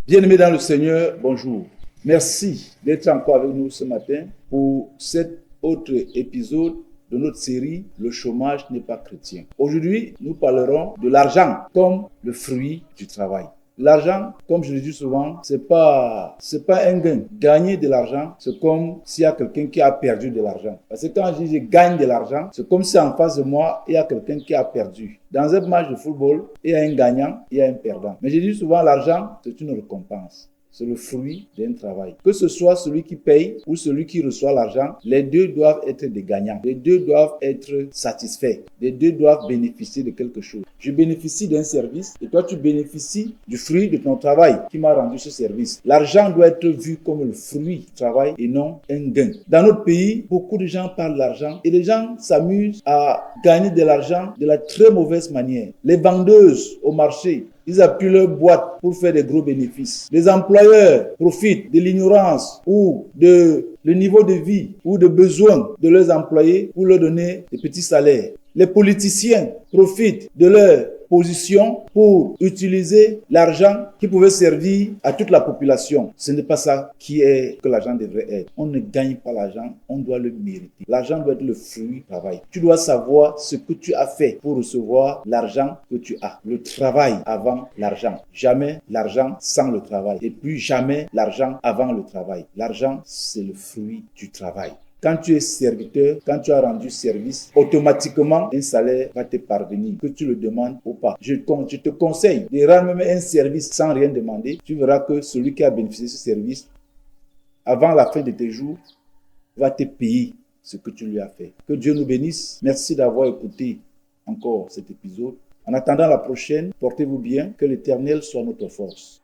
Bien-aimés dans le Seigneur, bonjour. Merci d'être encore avec nous ce matin pour cet autre épisode de notre série « Le chômage n'est pas chrétien ». Aujourd'hui, nous parlerons de l'argent comme le fruit du travail. L'argent, comme je le dis souvent, c'est pas un gain. Gagner de l'argent, c'est comme s'il y a quelqu'un qui a perdu de l'argent. Parce que quand je dis je gagne de l'argent, c'est comme si en face de moi, il y a quelqu'un qui a perdu. Dans un match de football, il y a un gagnant, il y a un perdant. Mais je dis souvent, l'argent, c'est une récompense. C'est le fruit d'un travail. Que ce soit celui qui paye ou celui qui reçoit l'argent, les deux doivent être des gagnants. Les deux doivent être satisfaits. Les deux doivent bénéficier de quelque chose. Je bénéficie d'un service et toi tu bénéficies du fruit de ton travail qui m'a rendu ce service. L'argent doit être vu comme le fruit du travail et non un gain. Dans notre pays, beaucoup de gens parlent d'argent et les gens s'amusent à gagner de l'argent de la très mauvaise manière. Les vendeuses au marché, ils appuient leur boîte pour faire des gros bénéfices. Les employeurs profitent de l'ignorance ou de le niveau de vie ou de besoins de leurs employés pour leur donner des petits salaires. Les politiciens profitent de leur position pour utiliser l'argent qui pouvait servir à toute la population. Ce n'est pas ça que l'argent devrait être. On ne gagne pas l'argent, on doit le mériter. L'argent doit être le fruit du travail. Tu dois savoir ce que tu as fait pour recevoir l'argent que tu as. Le travail avant l'argent. Jamais l'argent sans le travail. Et puis jamais l'argent avant le travail. L'argent, c'est le fruit du travail. Quand tu es serviteur, quand tu as rendu service, automatiquement, un salaire va te parvenir, que tu le demandes ou pas. Je te conseille de rendre même un service sans rien demander. Tu verras que celui qui a bénéficié de ce service, avant la fin de tes jours, va te payer ce que tu lui as fait. Que Dieu nous bénisse. Merci d'avoir écouté encore cet épisode. En attendant la prochaine, portez-vous bien. Que l'Éternel soit notre force.